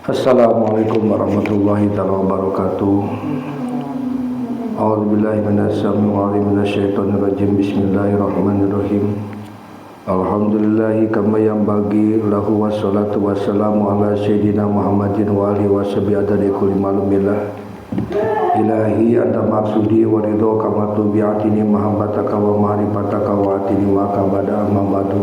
Assalamualaikum warahmatullahi wabarakatuh. A'udzubillahi minasyaitonir rajim. Bismillahirrahmanirrahim. Alhamdulillahi kama yanbaghi lahu wassalatu wassalamu ala sayyidina Muhammadin wa alihi washabihi adadi kulli ma'lumillah. Ilahi anta maksudi wa ridho kama tubi'atini mahabbataka wa ma'rifataka wa atini wa kabada amma ba'du.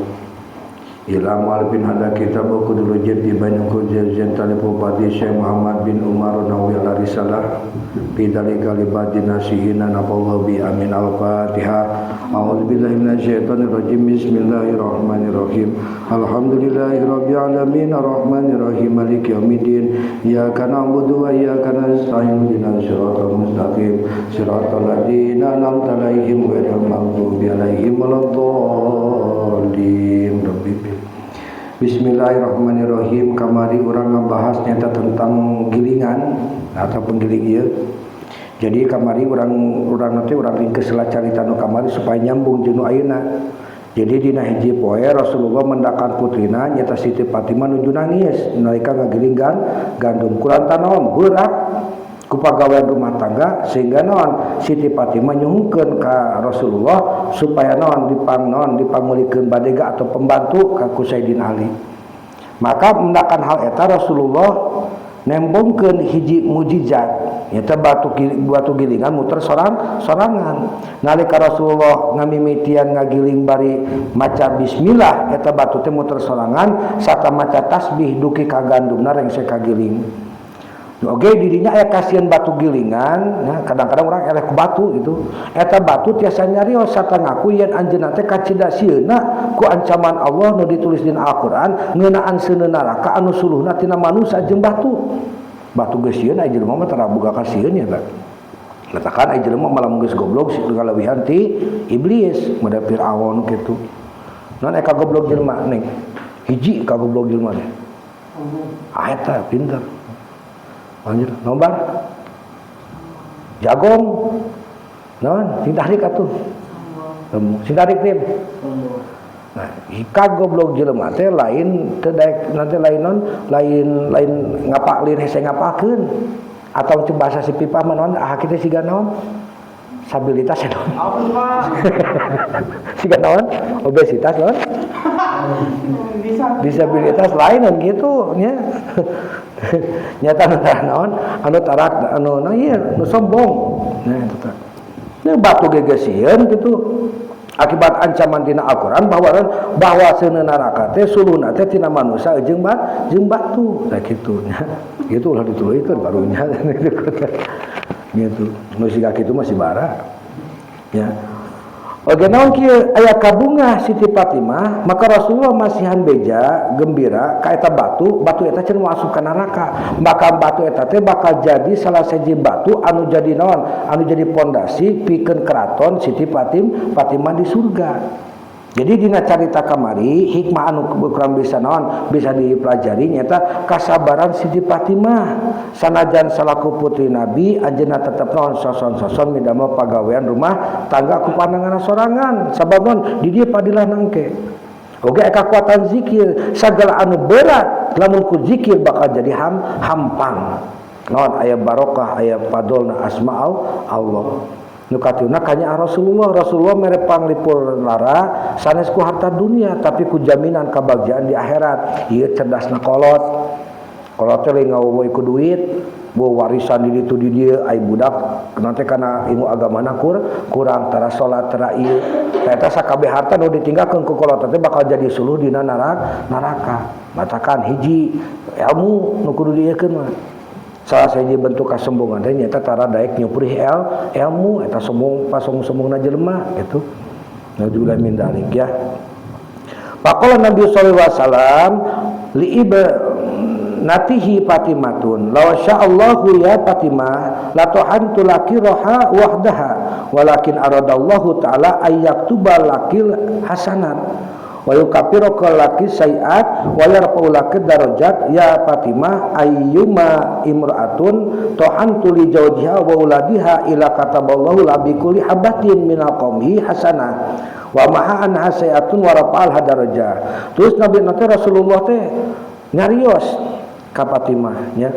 Ila malbin hada kitab kudul jaddi bainakum jazan talibu padi Syekh Muhammad bin Umar Nawawi al-Risalah bidali kalibati nasihina nafallahu bi amin al-Fatihah. A'udzubillahi minasyaitonir rajim. Bismillahirrahmanirrahim. Alhamdulillahi rabbil alamin arrahmanir rahim maliki yaumiddin. Iyyaka na'budu wa iyyaka nasta'in ihdinas siratal mustaqim siratal ladzina an'amta 'alaihim ghairil maghdubi 'alaihim waladdallin. Bismillahirrahmanirrahim. Kamari urang ngabahas nyata tentang gilingan ataupun giling ieu. Jadi kamari urang nanti urang ringkeus carita nu kamari supaya nyambung jeung nu ayeuna. Jadi dina hiji poe Rasulullah mendakan putrina nyata Siti Fatimah nuju nangis nalika ngagilingan gandum kurang naon heurak ku pagawean rumah tangga sehingga naon Siti Fatimah nyuhungkeun ka Rasulullah supaya naon dipamulikeun badega atau pembantu ka Sayyidina Ali. Maka mendakan hal eta Rasulullah nembongkeun hiji mujizat eta batu gilingan muter sorangan. Nalika Rasulullah ngamimitian ngagiling bari maca bismillah eta batu teh muter sorangan sarta maca tasbih duki ka gandumna rengse kagiling. Oke, dirinya aya kasihan batu gilingan, ya, kadang-kadang orang eleh ku batu gitu. Eta batu tiasa nyarios sarta ngaku yen anjeunna teh kacida sieuna ku ancaman Allah nu ditulis dina Al-Qur'an ngeunaan seuneun neraka anu suluhna tina manusia jeung batu. Batu geus sieun aya jelema mah tara boga kasieun ya tah. Katakan aya jelema malah geus goblok sih ngalawihan ti iblis, mada Firaun kitu. Naon eka goblok jelema ning hiji ka goblok jelema teh. Eta pinter. Lanjut, nombar jagong non sing tarik atuh sing tarik tim. Nah hika goblok jelema teh lain teu daek nanti lain non lain ngapak lain hese ngapakeun atau coba bahasa si pipa mah naon kitu siga naon stabilitas ya naon siga naon obesitas naon disabilitas lain kan gitu nya. Nyata naon anu tarak anu ieu nu sombong. Nah eta teh. Nah batu gegesieun gitu. Akibat ancaman dina Al-Qur'an bahwa seuneun neraka teh suluhna teh tina manusia jeung batu. Tah kitu nya. Kitu ulah dituluykeun barunya gitu. Nu siga kitu masih bara. Ya. Oke, naon kieu aya kabungah Siti Fatimah, maka Rasulullah masihan beja gembira ka eta batu eta cenah masuk ka neraka. Maka batu eta teh bakal jadi salah siji batu anu jadi naon? Anu jadi pondasi pikeun keraton Siti Fatimah di surga. Jadi dina carita kamari hikmah anu kurang bisa naon bisa dipelajari nyata kasabaran Siti Fatimah sanajan salaku putri Nabi anjeunna tetep naon soson midamel pagawean rumah tangga ku pandangan sorangan sabab naon di dieu padilah nangke. Oge kekuatan zikir sagala anu berat lamun ku zikir bakal jadi hampang. Naon aya barokah aya fadolna asma Allah. Nu katuna kanya Rasulullah mere panglipur lara sanes ku harta dunia tapi ku jaminan kabagjaan di akhirat. Ieu cerdasna kolot teh ngawuy ku duit bawa warisan di ditu di dieu ai budak nanti kana ilmu agamana kurang tara salat tara ieu eta sakabeh harta nu ditinggalkeun ku kolot teh bakal jadi suluh dina neraka. Matakan hiji ilmu nu kudu dieukeun mah salah satu bentuk kesombongan teh nyata tara daek nyuprih ilmu eta sombong-sombongna jelema gitu. Naudzubillah min dzalik ya. Faqala Nabi sallallahu alaihi wasallam li ibnatihi Fatimatun law sya'allahu ya Fatimah la tuhantu laki roha wahdaha walakin aradallahu ta'ala ayyaktuba lakil hasanat wa yukaffiraka laki sayiat wa yarfa'u laki darajat ya Fatimah ayyuma imra'atun tuhantu li zawjiha wa uladiha ila kataballahu la bi kulli habatin minal qawmi hasanah wa maha anha sayiatun wa rafa'al hadarajah. Terus Nabi Rasulullah teh nyarios ka Fatimah nya.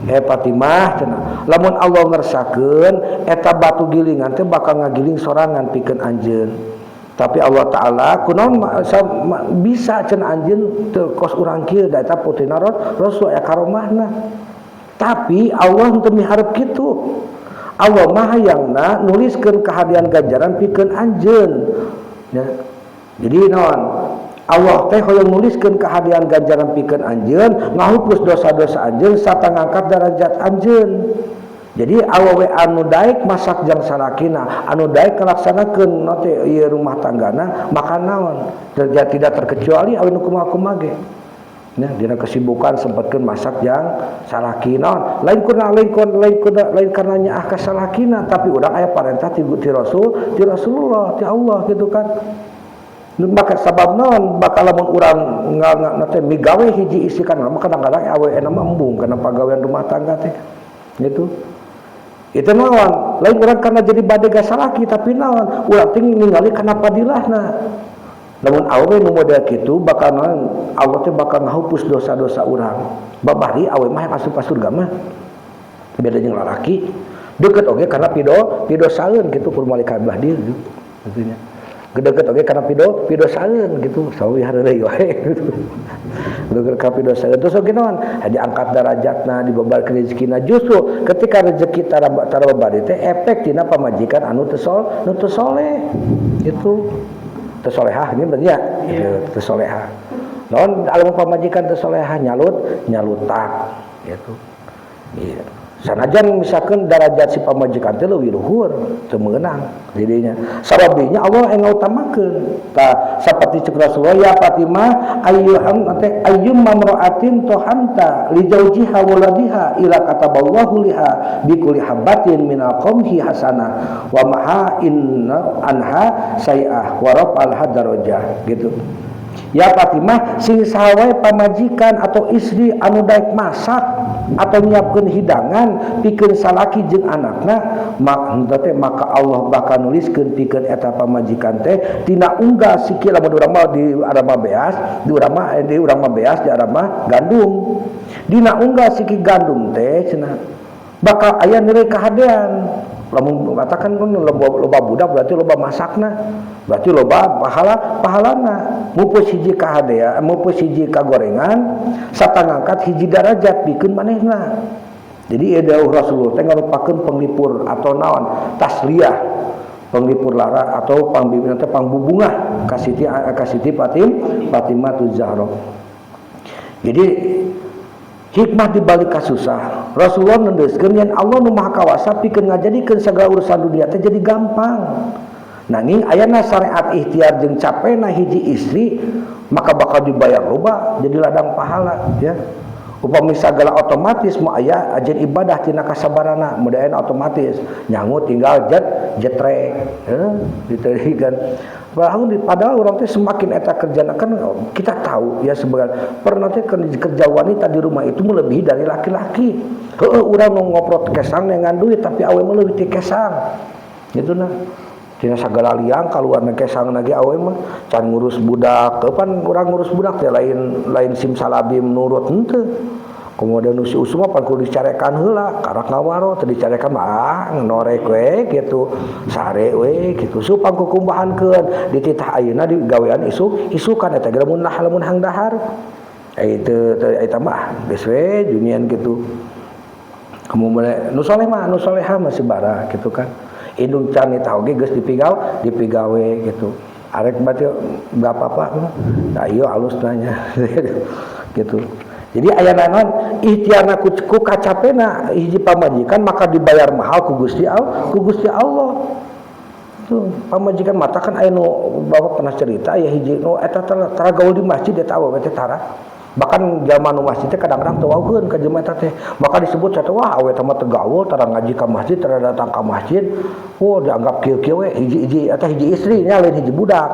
Fatimah cenah lamun Allah ngersakeun eta batu gilingan teh bakal ngagiling sorangan pikeun anjeun. Tapi Allah Ta'ala kunaon bisa cenah anjeun teu kos urang kieu da eta putrina Rasul aya karomahna. Tapi Allah teu miharep kitu. Allah mah hayangna nuliskeun kahadian ganjaran pikeun anjeun. Ya. Jadi naon? Allah teh hoyong nuliskeun kahadian ganjaran pikeun anjeun, ngahupus dosa-dosa anjeun sarta ngangkat derajat anjeun. Jadi awewe anu daek masak jang salakina, anu daek ngalaksanakeun teh ieu rumah tanggana, maka naon? Tidak terkecuali awewe nu kumaha-kumaha ge. Nya dina kesibukan sempetkeun masak jang salakina, lain karena nyaah ka salakina, tapi urang aya parentah ti Rasulullah, ti Allah gitu kan. Maka sabab naon bakal lamun urang teh migawe hiji isi kana maka kadang-kadang awewe mah embung kana pagawean rumah tangga teh gitu. Itu naon lain urang karena jadi bade gasalaki tapi naon urang teh ningali kana padilahna. Lamun awewe nu model kitu bakal naon Allah teh bakal ngahapus dosa-dosa urang. Babari awewe mah asup ka surga mah. Beda jeung lalaki deukeut oge karena pido saeun kitu kudu malih ka belah dieu gitu nya. Gedeket oge karena pido saeun gitu sawi hareureuy wae gitu. Gedeket ka pido saeun terus oge naon diangkat derajatna dibebarkeun rezekina justru ketika rezeki tara babari teh efek tina pamajikan anu teu soleh gitu. Teu solehah ini berarti ya teu solehah. Naon alamun pamajikan teu solehah nyalutak gitu. Iya. Sanajan misalkan derajat si pamajikan teh leuwih luhur teu meunang didinya sababinya Allah yang ngautamakeun ta saperti ceuk Rasulullah ya Fatimah ayyum mamra'atin tuhanta li zawjiha waladiha ila kataballahu liha bi kulli habatin minal qamhi hasanah wa maha inna anha sai'ah wa rafa'al hadarajah gitu. Ya Fatimah sing sahawae pamajikan atau istri anu daek masak atau nyiapkeun hidangan pikeun salaki jeung anakna maka Allah bakal nuliskeun pikeun eta pamajikan teh tina unggah sikil lamun urang mah di arama beas di urang mah beas di arama gandum dina unggah sikil gandum teh cenah bakal aya nilai kahadean. Lamun katakan loba budak berarti loba masakna, berarti loba pahalana. Mupus hiji kahadea, mupus hiji kagorengan, sarta ngangkat hiji derajat pikeun manehna. Jadi dawuh Rasulullah teh ngarupakeun penglipur atau naon tasliyah, penglipur lara atau pangbimbingan teh pangbubungah ka Siti Fatimah Zahra. Jadi hikmah dibalik kasusah Rasulullah ngendeskeun yen Allah nu maha kawasa pikeun ngajadikeun sagala urusan dunia teh jadi gampang. Nanging ayana syariat ikhtiar jeung capena hiji istri maka bakal dibayar loba jadi ladang pahala ya. Upami sagala otomatis mau aya ajen ibadah tina kasabarana mudahan otomatis nyangut tinggal jetrek diterihkan. Padahal orang teh semakin eta kerjana kan kita tahu ya sebagai pernah teh kerja wanita di rumah itu melebihi dari laki-laki. Heueuh urang nu ngoprot kesang dengan duit tapi awe mah leuwih ti kesang. Gitu nah. Tina sagala liang kaluar na kesang lagi awe mah can ngurus budak. Kapan urang ngurus budak teh lain simsalabim nurut henteu. Kemudian usi usuma pan kudu dicarekan heula karak ngawaro teu dicarekan mah ngenorek we kitu sare we kitu supang kukumbahankeun dititah ayeuna di gawean isukan eta ge lamun hang dahar eta mah geus we dunian kitu kemudian nu saleh mah nu salehah masih bara kitu kan indung can eta oge geus dipigawe kitu arek berarti berapa apa nah ieu alus nanya gitu. Jadi aya naon ikhtiarna ku kacapena hiji pamajikan maka dibayar mahal ku Gusti Allah. Tuh, pamajikan mata kan aya nu bapak pernah cerita aya hiji nu eta tara gaul di masjid eta awewe teh tara. Bahkan zaman nu masjid teh kadang-kadang teu wauheun ka jelema eta teh. Maka disebut eta wah awewe teh mah teu gaul tara ngaji ka masjid tara datang ka masjid. Oh dianggap kieu-kieu we hiji istri nya lain hiji budak.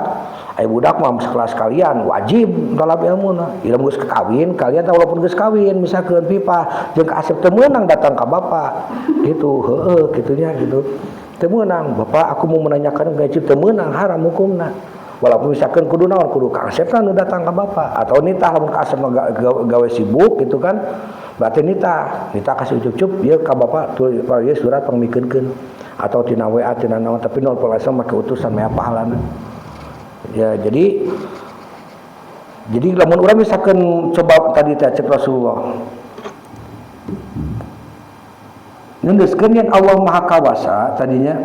Ai budak mah sekelas kalian wajib dalam ilmuna. Ilmu geus kawin, kalian walaupun geus kawin misalkeun pipa jeung kaasep teu meunang datang ka bapak. Gitu, heueuh kitunya gitu. Teu meunang, bapak aku mau menanyakan gaji teu meunang haram hukumna. walaupun misalkan kudu naon kudu Kang Asep kan datang ke bapak atau nitah lamun Kang Asep gawe sibuk gitu kan berarti nitah kasih ucup-ucup dia ke bapak tuh ieu surat pangmikeunkeun atau tina WA tina naon tapi nol langsung make utusan mea pahalana ya jadi lamun urang misalkan coba tadi teh cek Rasulullah nundeskeun yen Allah Maha Kawasa tadinya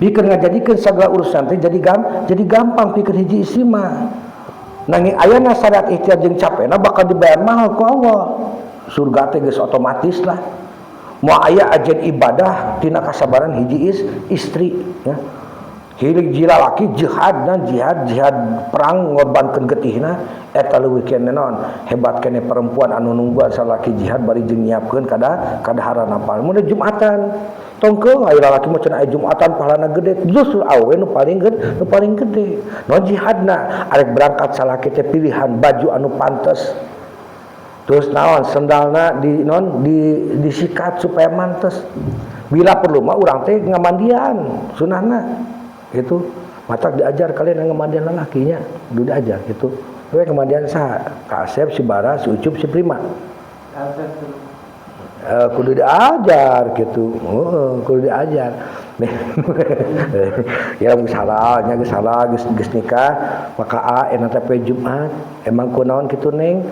pikeun ngajadikeun sagala urusan teh jadi gampang pikeun hiji isi mah nanging ayana syarat ikhtiar jeung capena bakal dibayar mahal ku Allah surga teh geus otomatis lah moal aya ajen ibadah tina kasabaran hiji istri ya hiji lalaki jihad perang ngorbankeun getihna eta leuwih keneh naon hebat keneh perempuan anu nungguan salaki jihad bari jeung nyiapkeun kadahara napal mun Jumatan tongkeung aya lalaki mah cenah aya Jumatan pahalana gede justru awe nu paling gede no jihadna arek berangkat salaki teh pilihan baju anu pantes terus naon sendalna disikat supaya mantes bila perlu mah urang teh ngamandian sunahna gitu matak diajar kalian yang ngamandian lalakinya kudu diajar gitu we ngamandian saha Kak Asep si Bara si Ucup si Prima kudu diajar gitu kudu diajar ya misalnya geus nikah maka eta teh Jumat emang kunaon kitu Neng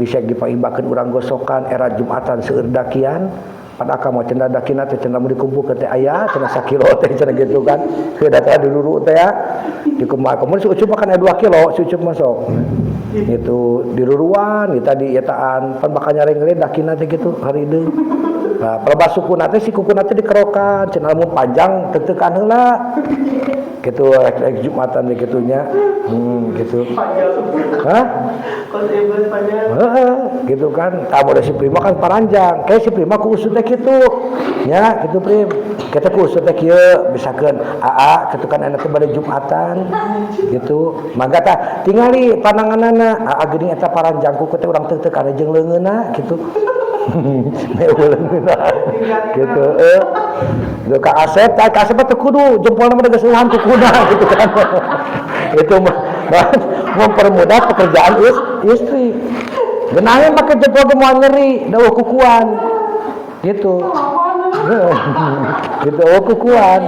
bisa dipaimbakeun urang gosokan era Jumatan seueur dakian pada ka mah cenah dakina teh cenah mun dikumpulkeun teh aya cenah sakilo teh cenah gitu kan heuda teh duluru teh ya dikumpulkeun mun si Ucup kan aya 2 kilo si Ucup masuk gitu diruruan kita di etaan pan bakal nyareng-nyareng dakina teh gitu hari deui nah pelebas sukuna teh si kukuna teh dikerokan cenah mun panjang teu-teukan heula gitu rek Jumatan teh kitunya gitu hah gitu kan tamu dari si Prima kan paranjang kayak si Prima ku usut teh kitu nya kitu Prim kita ku usut teh kieu misalkeun aa kitu kan aya teh bade Jumatan gitu mangga tah tingali pandanganana aa geuning eta paranjangku teh urang teu kana jeung leungeunna gitu gitu Kak Asep teh kudu jempolna mah geus eueuhan ku kuda gitu kan itu mah mempermudah pekerjaan istri geunahna make jempol ge moal nyeri da kukuan gitu gitu kukuan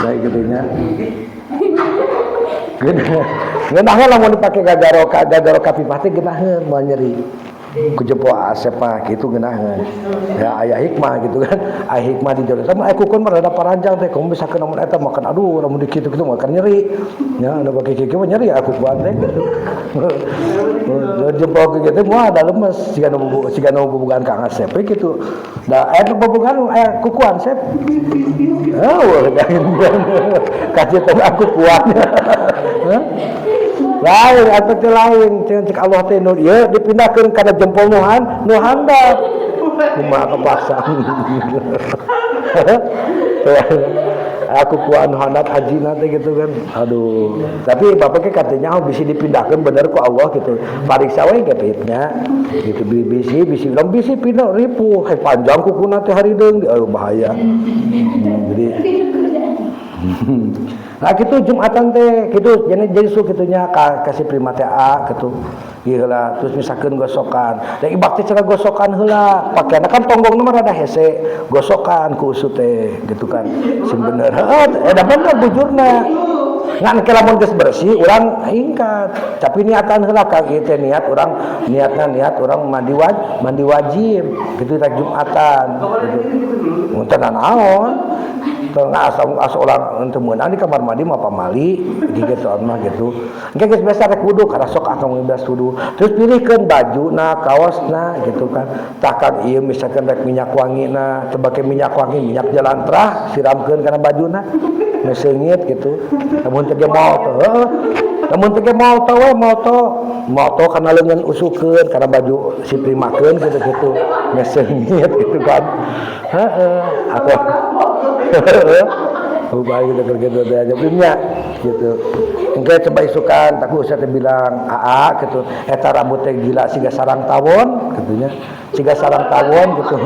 kayak gitunya geunahna lamun dipake gagaro kapipah teh geunahna moal nyeri ku jempol Asep mah kitu geunaheun ya aya hikmah gitu kan aya hikmah di jalan sama aya kukun mah rada paranjang teh kumaha bisa namun eta makan aduh lamun dikitu-kitu mah kan nyeri ya anu bagi kieu mah nyeri aku kuat teh gitu jempol kieu teh moal ada lemes siga nu bubugan Kang Asep gitu da aya bubugan aya kukuan Asep kasih teh aku kuat lain atau teh lain cek Allah teh nu ieu dipindahkeun kana jempol nu handap kumaha kepaksa aku kuat handap hajina teh gitu kan aduh tapi bapak ke katanya bisa dipindahkeun bener ku Allah gitu pariksa we ge pitnya gitu bisi pindah ripuh panjang kukuna teh harideung bahaya jadi nah gitu Jumatan teh gitu jadi su kitunya kasih Prima teh gitu ieu heula terus misalkeun gosokan da ibak teh cara gosokan heula pakaianna kan tonggongna mah rada hese gosokan ku usut teh gitu kan sing bener da bener bujurna ngan ke lamun geus bersih urang ingkat tapi niatan heula ka ieu teh niat urang mandi wajib gitu rek Jumatan gitu mun teu naon tengah asa orang teu meunang di kamar mandi mah pamali gitu mah gitu engke geus biasa rek wudu kada sok atuh ngebas wudu terus pilihkeun bajuna kaosna gitu kan tah kan ieu misalkan rek minyak wangina teu bake minyak wangi minyak jalantrah siramkeun kana bajuna meseungit gitu lamun teu ge moto kana leungeun usukeun kana baju si Primakeun gitu meseungit gitu kan heeh atuh ubah gitu aja punya gitu engke coba isukan taku usah teh bilang gitu eta rambut teh gila siga sarang tawon gitunya siga sarang tawon gitu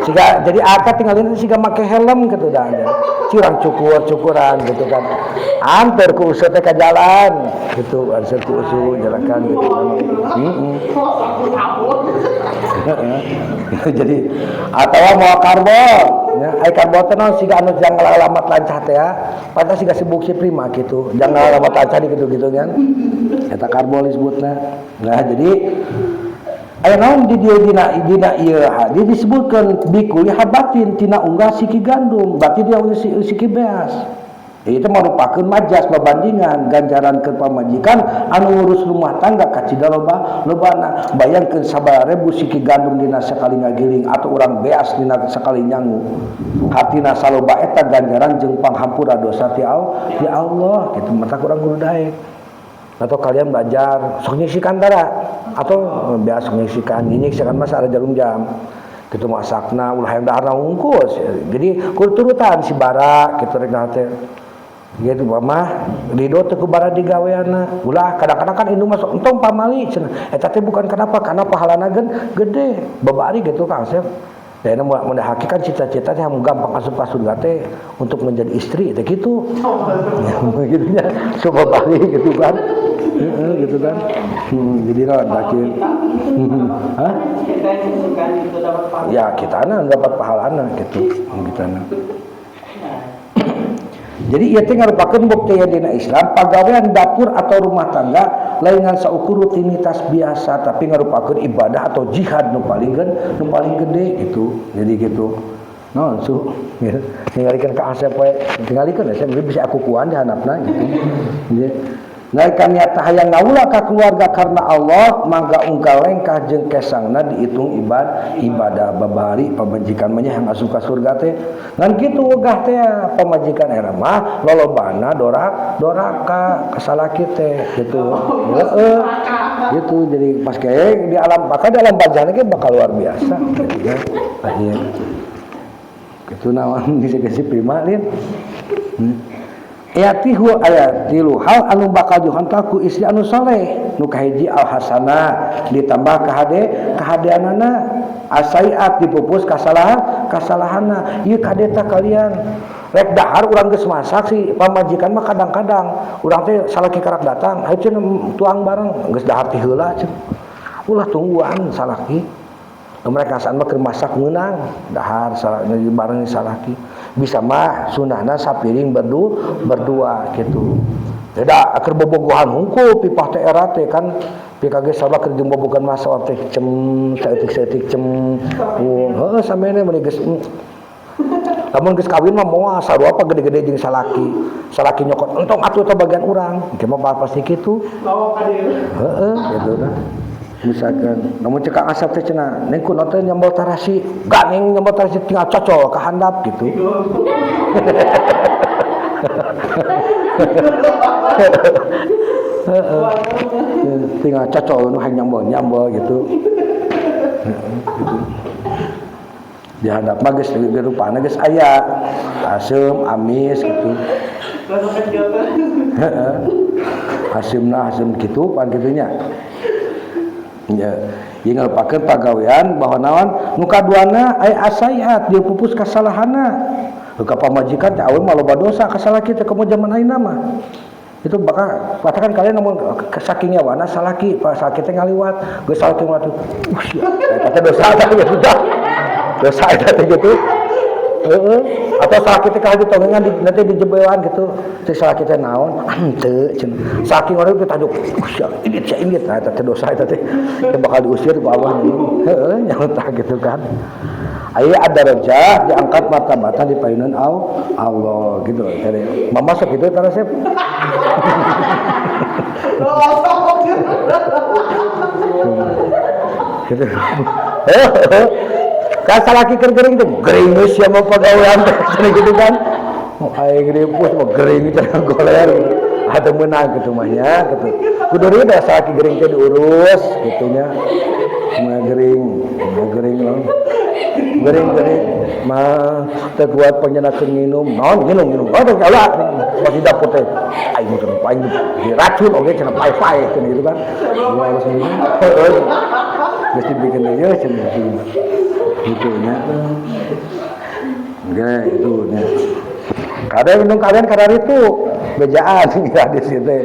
Siga jadi akad tinggalin siga make helm gitu dah. Curang cukuran gitu kan. Antar ku usut teh ka jalan gitu, antar ku usut jalankan gitu. Jadi atawa mau karbon nya ai karbon teh naon siga anu jang alamat lancah teh ya. Pantas siga sibuk si prima gitu. Jangan alamat lancah gitu-gitu kan. Eta karbon disebutna. Nah, jadi aya naon di dieu dina ieu hadis disebutkeun bikul habatin tina unggah siki gandum, berarti dia siki beas. Itu merupakan majas babandingan ganjaran ke pamajikan anu ngurus rumah tangga kacida lobana. Bayangkeun sabararebu siki gandum dina sakali ngagiling atau urang beas dina sakali nyangu. Hatina saloba eta ganjaran jeung panghampura dosa ti Allah. Kitu mata urang kudu daek. Atau kalian belajar sok nyisikan dara atau biasa nyisikan nyisikan masa ada jarum jam gitu masakna ulah hayang dahar ngungkus jadi kuturutan si bara kitu rek teh gitu mah ridho teh ku bara digaweanna ulah kadang-kadang kan indung masuk entong pamali cenah eta teh bukan kenapa karena pahalana gede babari gitu Kang Asep. Dan mendahakikan cita-cita yang gampang asup ka surga teh untuk menjadi istri teh gitu. Gitu nya. Coba balik gitu kan. Gitu kan. Jadi naon makin. Hah? Ya kitana dapat pahalana gitu. Kitana. Jadi ieu teh ngarupakeun buktian dina Islam pagawean dapur atau rumah tangga lain ngan saukur rutinitas biasa tapi ngarupakeun ibadah atau jihad nu paling gede gitu. Jadi gitu. Naon su ya. Tinggalikeun ka Asep we. Tinggalikeun Asep bisa aku kuan di handapna gitu. Jadi naikkan niat hayang naula ka keluarga karena Allah mangga ungkal lengkah jeung kesangna dihitung ibadah babari pamajikan mah yang asup ka surga teh ngan kitu wegah teh pamajikan era mah lolobana doraka kasalaki teh gitu heeh gitu jadi pas kayak di alam barzah ge bakal luar biasa gitu ya akhir kitu naon disi prima lin Ayatihu ayatilu hal anu bakal dihantaku istri anu saleh nu kahiji al hasanah ditambah kahadeanana asaiat dipupus kasalahanna ieu kadeta kalian rek dahar urang geus masak si pamajikan mah kadang-kadang urang teh salaki karak datang hayu cenah tuang bareng geus dahar ti heula cenah ulah tungguan salaki mereka saat mah keur masak meunang dahar bareng salaki bisa mah sunahna sapiring berdua gitu. Tidak keur bobogohan hungkul pipah teh era teh kan PKG sabab keur jeung bobogan masa teh cem saeutik cem. Heueuh samene meni geus lamun geus kawin mah moal sarua apa gede-gede jeung salaki nyokot entong atuh teh bagian urang engke mah pasti kitu. Heeh gitu dah. Misalkan namun cekak asap teh cenah neng kunaon teh nyambal tarasi ganeng nyambal tarasi tinggal cocol ka handap gitu tinggal cocol nu hayang nyambal gitu di handap mah geus rupana geus aya asem amis gitu heeh asem kitu pan kitu nya ya ieu ngalupakeun pagawean bahwa naon nu kaduana aya asaiat dia pupus kasalahanna ka pamajikan teh aweun mah loba dosa kasalaki teh komo zaman ayeuna mah itu bakal katakan kalian namun saking nyawana salaki salaki teh ngaliwat geus salaki ngaliwat eta teh dosa teh sudah dosa eta teh gitu atau salaki teh ka tongengan nanti dijebewan gitu teh salaki teh naon henteu cenah saking orang teh tajuk ini nah eta teh dosa eta teh bakal diusir ku Allah heeh nyaeta gitu kan aya ad-darajah diangkat martabatan di payunan Allah gitu teh mama sok kitu tara Sep gitu kan salaki gering teh gering geus sia mah pagawean teh gitu kan aya gede pus mah gering teh goler ada menang gitu mah nya gitu kudu deui da salaki gering teh diurus kitu nya mah gering mah teh kuat panyenakeun nginum naon nginum oh teh kaula masih dapur teh aing mah teu paing diracun oge cenah pai-pai cenah gitu kan ya harus ngomong geus dibikin deui cenah gitu nya. Oke, itu nya. Kadang minum kalian karena itu bejaan ya di situ.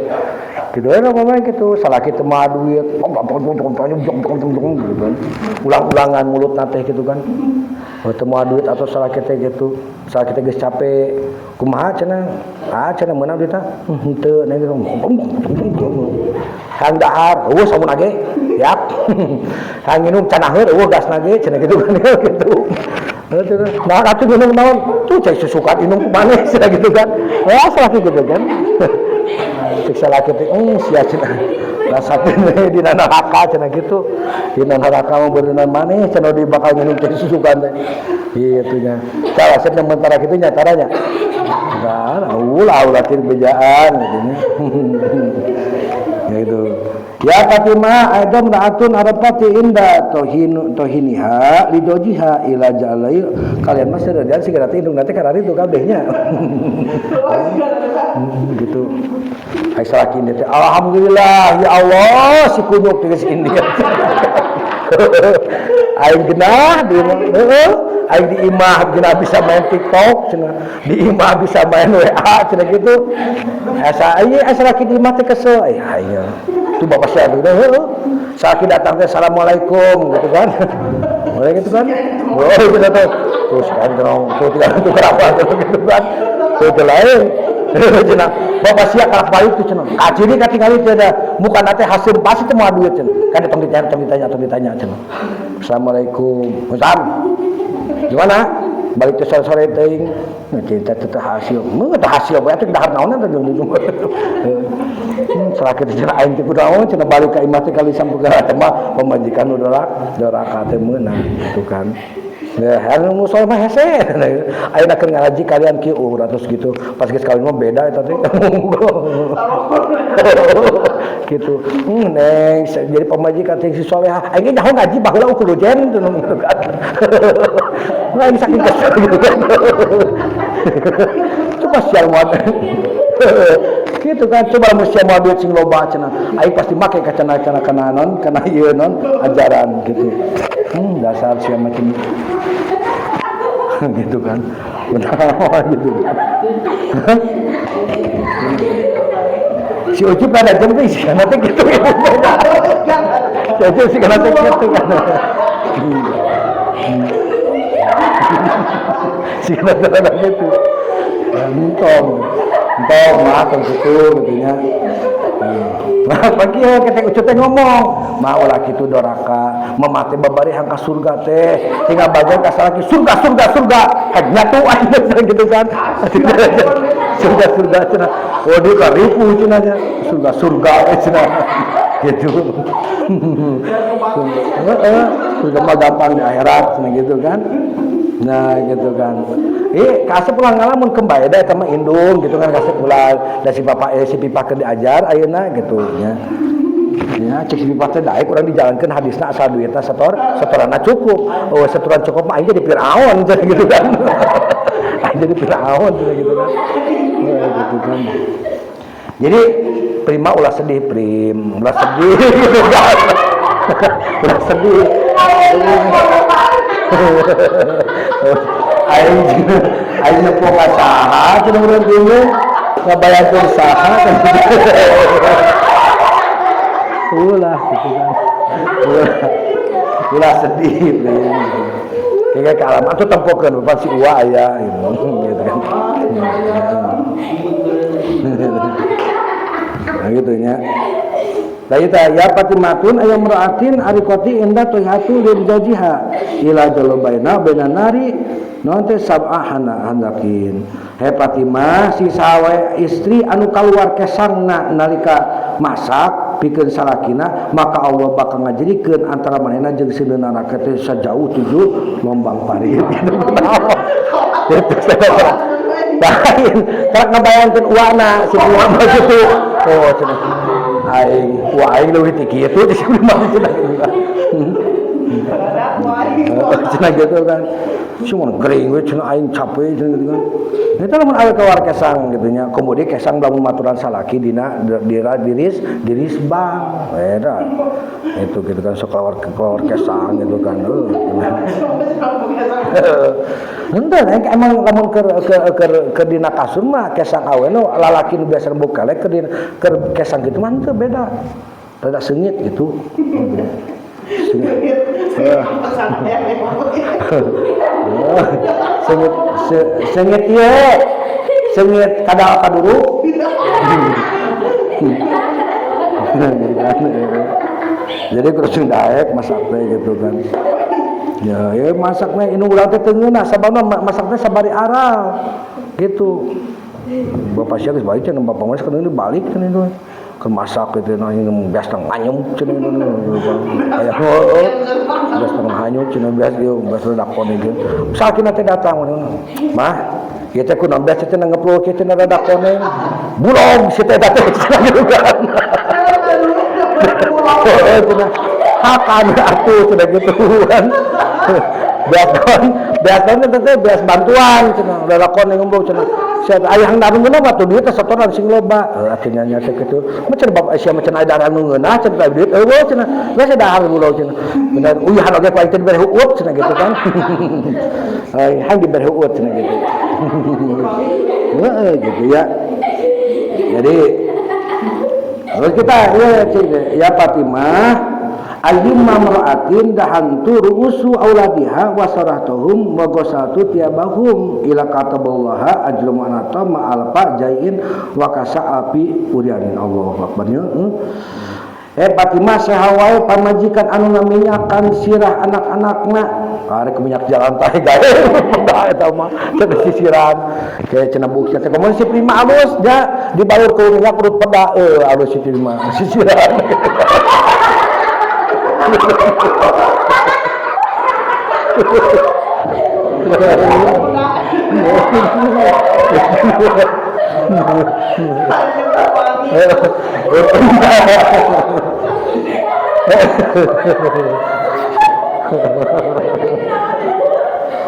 Gitu ya pemain gitu, salah kita mah duit, gitu kan. Ulang-ulangan mulut nanti gitu kan. Temu duit atau salah kita gitu, salah kita geus capek, kumaha cenah? Cenah meunang duit tah. Henteu nih gitu. Hang dahar, eueuh samun age. Yap. Hang minum can aheur, eueuh gas nage cenah gitu kan gitu. Nah, atuh minum naon? Tuh cai susukan minum ku maneh cenah gitu kan. Ya salah gitu kan. Cek salah kita, sia cenah. Rasakeun di neraka cenah gitu. Di neraka mah beuneunan maneh cenah di bakal minum teh susukan teh. Kitu nya. Tah asepna mentara kitu nya caranya. Enggak, ulah tir bejaan gitu nya. Gitu. Ya Fatimah adam ra'atun arafati inda tohiniha lidojiha ila jalai kalian mah sadarian sigana teh indung nanti karena itu kabehnya. Gitu. Ai salakin teh alhamdulillah ya Allah si kunyuk geus India. Aing genah di aing di imah genah bisa main TikTok cenah, di imah bisa main WA cenah gitu. Asa ieu salakin imah teh kesel aya. Itu bapak saya dulu, sakit datang teh assalamualaikum gitu kan, mulai gitu kan, gitu tuh, terus kan dong, tuh tidak itu kenapa gitu kan, tuh lain, cina, bapak siap kalak balik tuh cina, kaci ini katingali cina, bukan nanti hasil pasti itu mau duit cina, kan ditanya cina, assalamualaikum, gimana, balik ke sore ting, cinta tetap hasil, hasil, apa itu dahar naonan tuh setelah kita cina aing ti kunaon cina balik ka imah teh kali sampurna teh mah pemajikan nu doraka teh meunang gitu kan. Ya anu musol mah hese. Ayeuna keur ngaji kalian kieu ratus gitu. Pas geus kawin mah beda eta teh. Gitu. Neng jadi pemajikan teh si solehah. Aing nyaho ngaji baheula ukur ujen gitu kan. Lain saking kesel gitu kan. Itu pas sial moal. Gitu kan coba mesti mau duit sing loba cenah aing pasti make ka cenah kana non kana ieu non ajaran gitu dasar sia macam gitu kan benar gitu si Ucup ada jam teh sih kana teh gitu si Ucup sih kana teh gitu kan si kana teh gitu entong makan gitu gitu nah pagi kita Ucup teh ngomong mau laki itu doraka memate babari hangka surga teh tinggal bagian kasar lagi surga hanya tuh aja gitu kan surga cenah oh dia karipu cenah surga cenah gitu surga mah gampang di akhirat cenah gitu kan. Nah gitu kan kasih pulang ngalamun kembali dah sama indung gitu kan kasih pulang dan si bapak si pipa ke diajar ayeuna gitu ya cek si pipa teh daek urang dijalankeun hadisna asal duitna setorana cukup setoran cukup mah aing jadi Firaun gitu kan aing jadi Firaun gitu kan ya gitu kan jadi prima ulah sedih ulah sedih gitu kan ulah sedih aing nepo ka saha cenah urang bingung ngabayangkeun saha kan ulah gitu kan ulah sedih kayak alamat tuh tempokeun bapak si Uwa aya gitu kan nah gitu nya Laita ya patimatun ayam ra'atin arikoti inda tuhatu lil jajiha ila jalabaina benanari non teh sab'ahana handakin he Fatimah si sawe istri anu kaluar kesangna nalika masak pikeun salakina maka Allah bakal ngajadikeun antara manehna jeung sideunana teh sajauh 7 lombang parit lain karek ngabayangkeun uwana si Muhammad gitu oh cenah aing leuwih ti kieu teh di mah cenah cenah gitu kan. Cuma gering we cenah aing capek cenah gitu kan. Eta lamun awe kawar kesang gitu nya. Kemudian kesang lamun maturan salaki dina diris bang. Eta. Itu gitu kan sok kawar kesang gitu kan. Henteu emang lamun ke dina kasur mah kesang awe nu lalaki nu biasa rembuk kalek ke kesang gitu mah teu beda. Rada seungit gitu. Sengit ieu sengit kadal kaduru jadi terus daek masak teh gitu kan ya masak teh inu ulang teh teu ngeunah sababna masak teh sabari aral gitu bapak sia geus balik cenah bapak mah sakeuneung balik cenah itu ke masak itu nah yang biasa nganyum cenah itu aya biasa nganyum cenah biasa dakon itu sakina teh datang mah ieu teh kunaon biasa cenah ngepluh kieu cenah dakon bulog si teh datang cenah gitu kan cenah hakan atuh cenah gitu kan biasanya teh biasa bantuan cenah dakon ngomong cenah aya handaran geuna mah tuh duit teh setoran sing loba akhirnya nya teh kitu macam bapak sia macam aya daran nu ngeunah cenah duit eueuh cenah geus dahar mulo cenah bener uyahan oge ku aing teh dibere huut cenah gitu kan ai hang dibere huut cenah gitu heeh gitu ya jadi terus kita ya Fatimah ayyumma mar'atin dahantu ru'usu auladiha wa sarahtuhum wa ghasatu tiyabahum ila kataballaha ajrum anata ma'alfa jaiin wa kasa'api urianin Allahu akbar Fatimah sahawae pamajikan anu ngaminyakan sirah anak-anakna arek minyak jalan teh gawe da eta mah teh sisiran kayak cenah bukti teh komo si prima alus da dibalur ku minyak urut peda alus si prima sisiran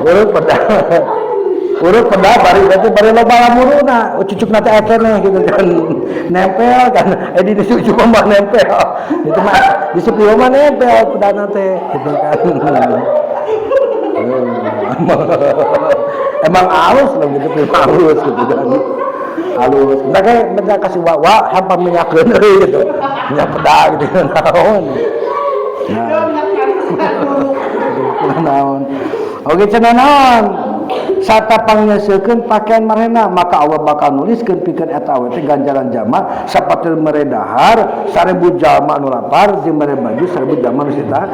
urut peda bari loba lamuruna cucuk teh ekene gitu kan nempel kan di cucuk mah nempel itu mah di sepieu mah nempel pedana teh gitu kan emang halus lah gitu halus gitu kan halus mereka kasih wawa hampa minyakeun gitu minyak peda gitu naon naon oke cenah naon satapang nyeusekeun pakaian marena maka Allah bakal nuliskeun pikeun eta we teh ganjaran jalma sapateun mere dahar 1000 jalma anu lapar jeung mere baju 1000 jalma nu sita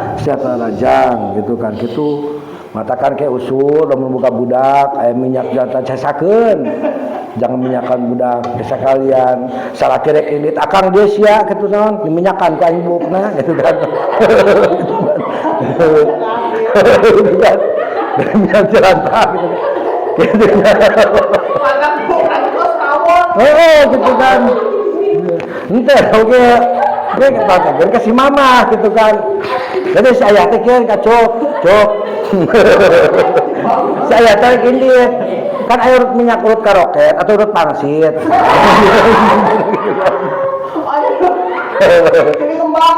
rajang gitu kan kitu matakan ke usul lamun buka budak aya minyak jata casakeun jangan minyakan budak sekalian salah kirek ini akang geus sia kitu naon diminyakan ka ibukna gitu kan gitu kan minyak jelantah gitu gitu kan gitu kan ente oke dia kasih mama gitu kan jadi saya teh kieu kacok cok saya teh gini kan air minyak urut karoket atau urut pangsit ini kembang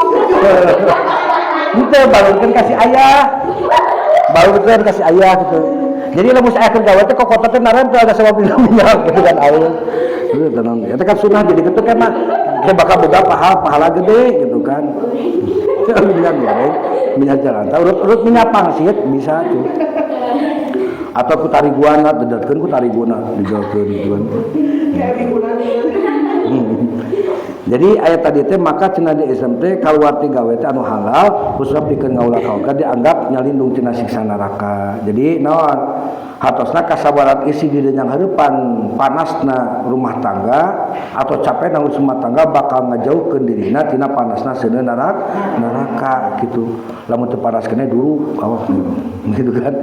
ente balurkeun kasih ayah balurkeun kasih ayah gitu jadi lamun saya keur gawe teh kokot teh narempel ada sama minyak gitu kan air itu tenan eta kan sunah jadi kitu kan mah kayak bakal boga pahala gede gitu kan minyak goreng minyak jelantah urut minyak pangsit bisa tuh atau ku tariguana dedetkeun ku tariguna dijualkeun gitu kan jadi ayat tadi teh maka cenah di Islam teh kaluar ti gawe teh anu halal khususna pikeun ngaulah kaula dianggap nyalindung tina siksa neraka. Jadi naon? Hatosna kasabaran isi di denyang hareupan panasna rumah tangga atau capek nang rumah tangga bakal ngajauhkeun dirina tina panasna seuneu neraka gitu. Lamun teu panas keneh dulu awas gitu kan.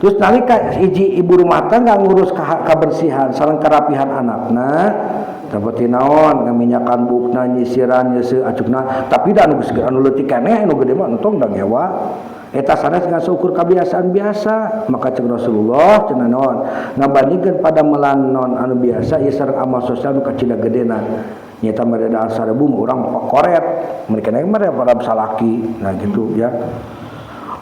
Terus nalika hiji ibu rumah tangga ngurus kebersihan sareng karapihan anakna seperti naon ngaminyakan bukna nyisiran nyeuseut acukna tapi da anu geus anu leutik keneh anu gede mah entong da ngewa eta sanes ngan seukur kebiasaan biasa maka cek Rasulullah cenah naon ngabandingkeun pada melan non anu biasa ieu sareng amal sosial nu kacida gedena nyata mereda sarebu urang koret mereka na mah pada salaki nah gitu ya.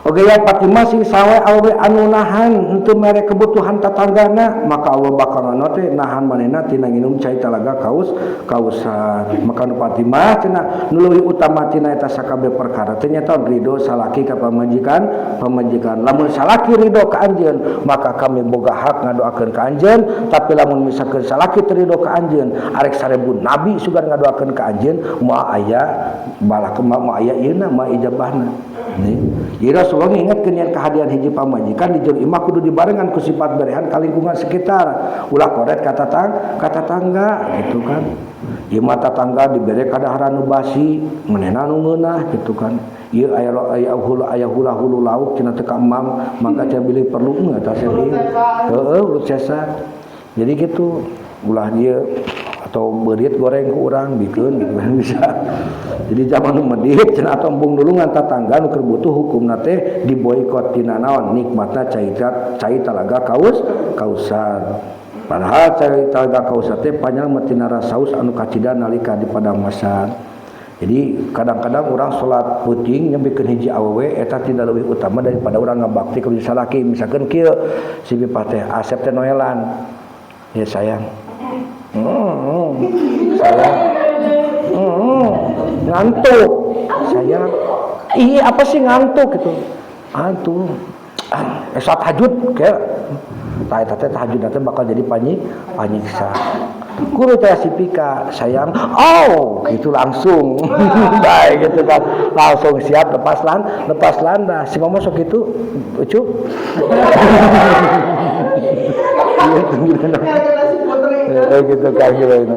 Oke ya Fatimah sing sawe awe anu nahan untuk mere kebutuhan tatanggana maka Allah bakal nanote nahan manehna tina nginum cai talaga kausan maka nu Fatimah cenah nu leuwih utama tina eta sakabeh perkara teh nyata ridho salaki ka pamajikan lamun salaki ridho ka anjeun maka kami boga hak ngadoakeun ka anjeun tapi lamun misalkeun salaki teu ridho ka anjeun arek 1000 nabi sugan ngadoakeun ka anjeun moal aya balak moal aya ieuna moal ijabahna nih jadi Rasulullah ngingetkeun yen kehadiran hiji pamajikan di jero imah kudu dibarengan ku sifat berehan ka lingkungan sekitar ulah koret ka tetangga gitu kan ieu mah tetangga dibere kadahara nu basi manehna nu ngeunah gitu kan ieu aya hulu lauk cenah teu ka emam mangga can bilih perlu eta seueur urut sesa jadi gitu ulah ieu atau berit goreng ku urang bikeun gitu kan bisa. Jadi zaman nu medit cenah atau embung dulu ngan tatangga nu keur butuh hukumna teh diboikot tina naon nikmatna cai talaga kausan. Padahal cai talaga kausan teh panjang tina rasaus anu kacida nalika di padang masan. Jadi kadang-kadang orang salat peuting nyembikeun hiji awewe eta tidak lebih utama daripada orang ngabakti ka salaki misalkan kieu si bipah teh Asep teh noelan. Ya sayang. Sayang ngantuk sayang apa sih ngantuk gitu ngantuk saat tahajud kayak tahajud nanti bakal jadi panyiksa guru teh sipika sayang gitu langsung baik gitu kan langsung siap lepas landas si mama sok gitu ucup gitu kan gitu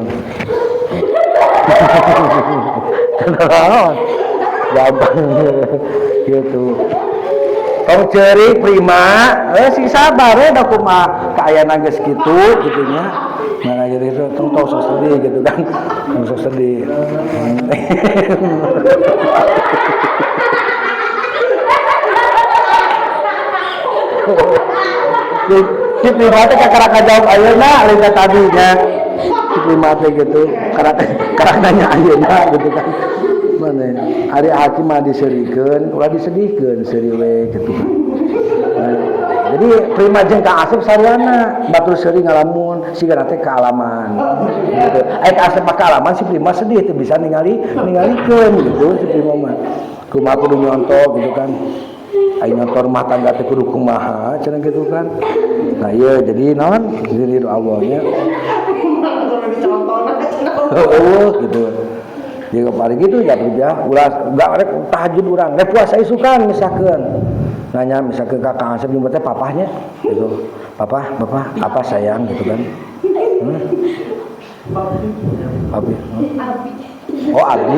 gampang gitu tong ceurik prima si sabar da kumaha kaayana geus kitu gitu nya nah jadi itu tong sok sedih gitu kan sok sedih si prima teh kakara kajawab ayeuna alina tadi nya si prima teh gitu karak nanya ayeuna gitu kan mana hari hakim mah diserikeun ulah disedihkeun seuri we gitu kan jadi prima jeung Kang Asep sarwana batur seuri ngalamun sigana teh kaalaman gitu aya Kang Asep kaalaman si prima sedih teh bisa ningalikeun gitu si prima mah kumaha kudu nyontok gitu kan aya nyontor rumah tangga teh kudu kumaha cenah gitu kan nah ieu jadi naon jadi Allah nya gitu dia kepari gitu ya kerja ulah enggak rek tahajud urang rek puasa isukan misalkan nanya misalkan Kakak Asep nyebut teh papahnya gitu bapak apa sayang gitu kan Abi Abi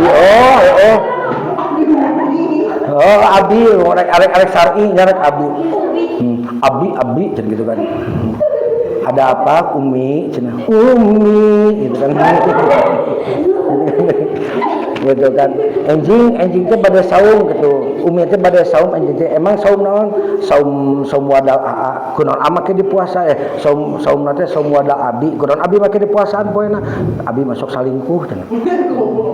Abi rek syar'i rek Abi cenah gitu kan ada apa Umi cenah Umi gitu kan gitu kan enjing teh pada saum gitu Umi teh pada saum enjing teh emang saum naon saum wadal aa kunaon ama ke di puasa saum teh saum wadal abi kunaon abi make di puasaan poena abi masuk salingkuh cenah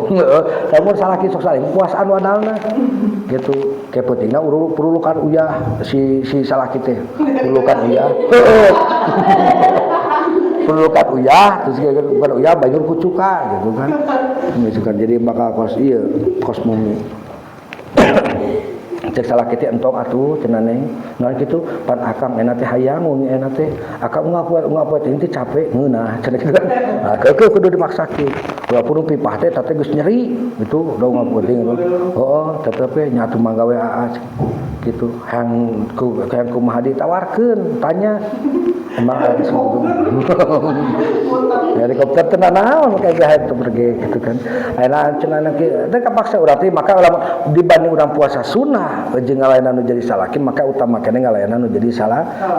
heeh saumur salaki sok salingkuh puasaan wadalna gitu ke pentingna urulukan uyah si salaki teh urulukan uyah heeh perlukan uyah terus bukan uyah banyak kucuka gitu kan jadi bakal kos mumi cek salah kita entong atuh cenah neng ngan kitu pan akang ena teh hayang mumi ena teh akang ngapoe teh teh capek ngeunah cenah kitu nah keukeuh kudu dimaksakeun walaupun pipah teh teh geus nyeri gitu da ngapoe teh heuh tetep nyatu manggawe aa gitu hayang kumaha ditawarkeun tanya emang ada sesuatu helikopter tenan naon kayak gahet pergi gitu kan ayeuna cenah teh kapaksa urang teh maka dibanding urang puasa sunnah jeung ngalayan anu jadi salaki maka utama keneh ngalayan anu jadi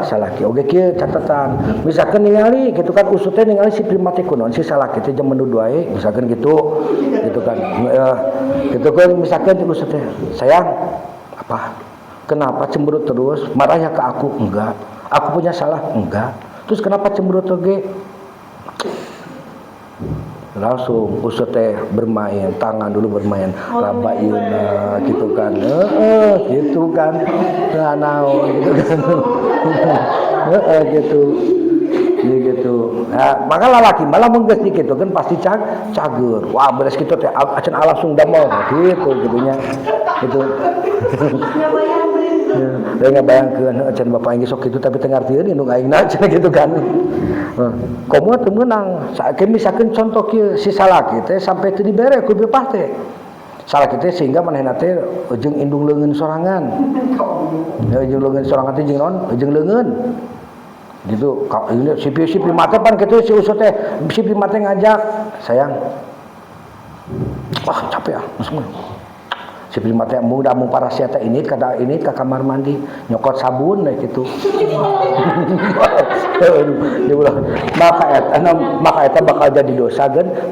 salaki oge kieu catatan misalkan ningali gitu kan usut teh ningali si prima teh kunaon si salaki teh jam mendud wae misalkan gitu kan gitu kan misalkan usut teh sayang apa Kenapa cemberut terus? Marahnya ke aku? Enggak. Aku punya salah? Enggak. Terus kenapa cemberut oge? Langsung usut teh bermain, tangan dulu bermain, raba ieu gitu kan. Gitu kan. Naon gitu kan. Gitu. Gitu. Nah, maka lalaki malah menggeus gitu kan pasti cager. Wah, beres kitu teh acan langsung damel gitu gitunya. Gitu. Dia ngabayangkeun acan bapak geus sok kitu tapi teu ngartieun indung aingna gitu kan. Komo teu meunang. Saeke misalkeun contoh kieu si salaki teh sampai teu dibere ku bepah teh. Salaki teh sehingga manehna teh ujung indung leungeun sorangan. Ujung leungeun sorangan teh jeung naon? Ujung leungeun. Gitu ini si mata pan gitu si usut teh si mata ngajak sayang wah capek si mata mudah mau parasia teh ini ke kamar mandi nyokot sabun gitu maka eta bakal jadi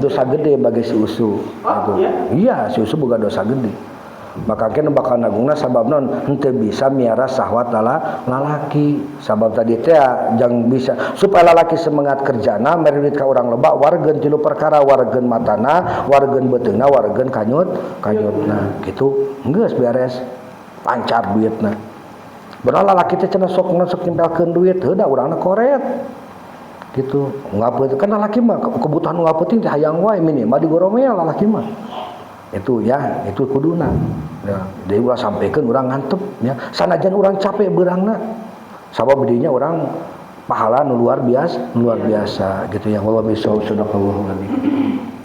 dosa gede bagi si usu gitu. Iya si usu boga dosa gede maka kena bakal nagungna sababna henteu bisa miara syahwat lalaki sabab tadi teh jang bisa supaya lalaki semangat kerjana mererit ka urang loba wargeun tilu perkara wargeun matana wargeun beuteungna wargeun kanyutna gitu geus beres pancar duitna bener lalaki teh cenah sok nyempelkeun duit heuda urangna koret gitu ngapeuteun kan lalaki mah kebutuhan ngapeuting teh hayang wae minimal digoromea lalaki mah itu ya itu kuduna ya jadi ulah sampaikan orang ngantep ya sanajan orang capek beurangna sabab didinya orang pahala nu luar biasa gitu ya wallahu bisaw sadaqallahu